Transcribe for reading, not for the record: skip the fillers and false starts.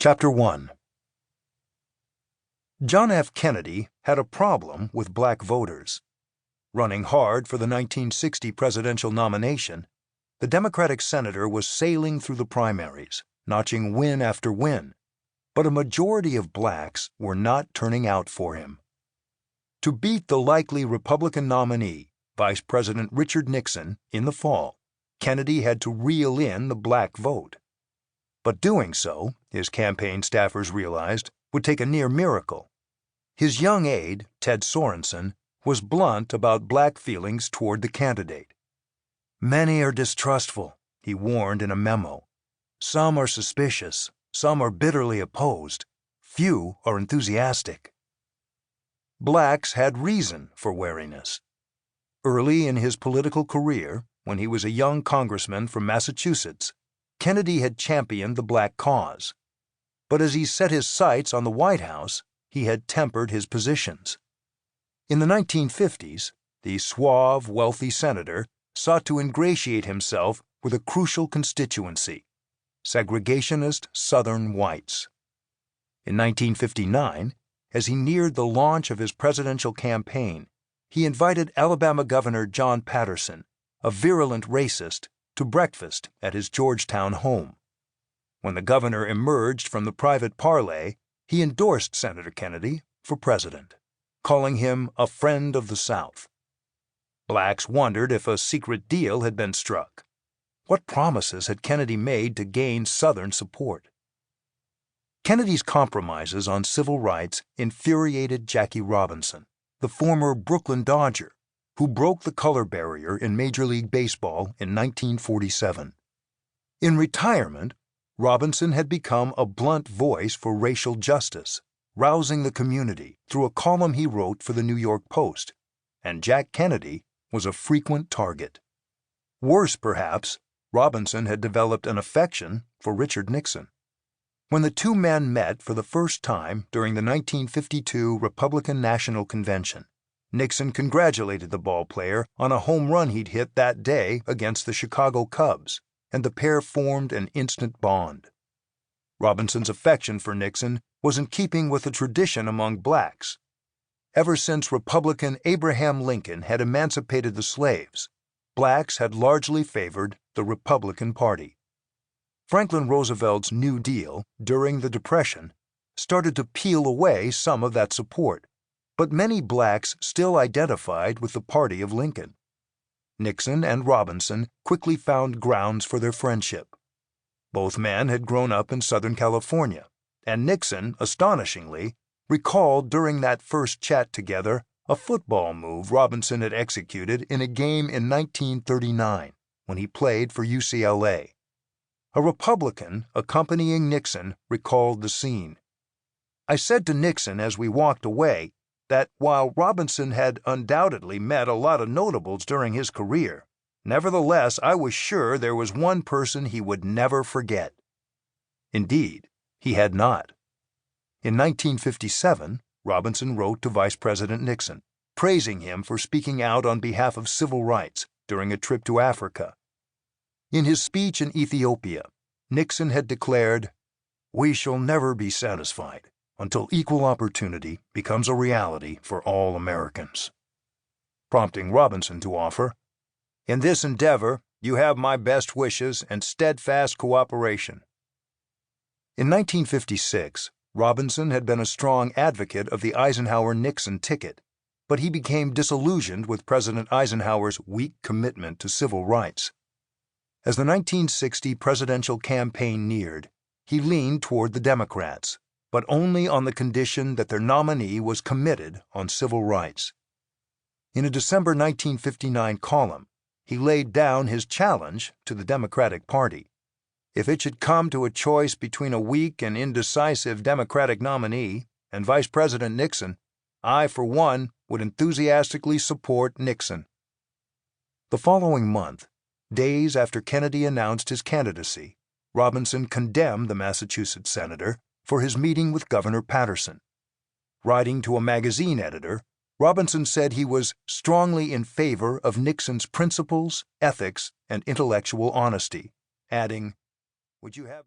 Chapter 1. John F. Kennedy had a problem with black voters. Running hard for the 1960 presidential nomination, the Democratic senator was sailing through the primaries, notching win after win, but a majority of blacks were not turning out for him. To beat the likely Republican nominee, Vice President Richard Nixon, in the fall, Kennedy had to reel in the black vote. But doing so, his campaign staffers realized, would take a near miracle. His young aide, Ted Sorensen, was blunt about black feelings toward the candidate. "Many are distrustful," he warned in a memo. "Some are suspicious, some are bitterly opposed, few are enthusiastic." Blacks had reason for wariness. Early in his political career, when he was a young congressman from Massachusetts, Kennedy had championed the black cause. But as he set his sights on the White House, he had tempered his positions. In the 1950s, the suave, wealthy senator sought to ingratiate himself with a crucial constituency, segregationist Southern whites. In 1959, as he neared the launch of his presidential campaign, he invited Alabama Governor John Patterson, a virulent racist, to breakfast at his Georgetown home. When the governor emerged from the private parley, he endorsed Senator Kennedy for president, calling him a friend of the South. Blacks wondered if a secret deal had been struck. What promises had Kennedy made to gain Southern support? Kennedy's compromises on civil rights infuriated Jackie Robinson, the former Brooklyn Dodger, who broke the color barrier in Major League Baseball in 1947. In retirement, Robinson had become a blunt voice for racial justice, rousing the community through a column he wrote for the New York Post, and Jack Kennedy was a frequent target. Worse, perhaps, Robinson had developed an affection for Richard Nixon. When the two men met for the first time during the 1952 Republican National Convention, Nixon congratulated the ballplayer on a home run he'd hit that day against the Chicago Cubs, and the pair formed an instant bond. Robinson's affection for Nixon was in keeping with a tradition among blacks. Ever since Republican Abraham Lincoln had emancipated the slaves, blacks had largely favored the Republican Party. Franklin Roosevelt's New Deal, during the Depression, started to peel away some of that support, but many blacks still identified with the party of Lincoln. Nixon and Robinson quickly found grounds for their friendship. Both men had grown up in Southern California, and Nixon, astonishingly, recalled during that first chat together a football move Robinson had executed in a game in 1939 when he played for UCLA. A Republican accompanying Nixon recalled the scene. "I said to Nixon as we walked away that while Robinson had undoubtedly met a lot of notables during his career, nevertheless I was sure there was one person he would never forget." Indeed, he had not. In 1957, Robinson wrote to Vice President Nixon, praising him for speaking out on behalf of civil rights during a trip to Africa. In his speech in Ethiopia, Nixon had declared, "We shall never be satisfied until equal opportunity becomes a reality for all Americans," prompting Robinson to offer, "In this endeavor, you have my best wishes and steadfast cooperation." In 1956, Robinson had been a strong advocate of the Eisenhower-Nixon ticket, but he became disillusioned with President Eisenhower's weak commitment to civil rights. As the 1960 presidential campaign neared, he leaned toward the Democrats, but only on the condition that their nominee was committed on civil rights. In a December 1959 column, he laid down his challenge to the Democratic Party. If it should come to a choice between a weak and indecisive Democratic nominee and Vice President Nixon, I, for one, would enthusiastically support Nixon. The following month, days after Kennedy announced his candidacy, Robinson condemned the Massachusetts senator for his meeting with Governor Patterson. Writing to a magazine editor, Robinson said he was strongly in favor of Nixon's principles, ethics, and intellectual honesty, adding, "Would you have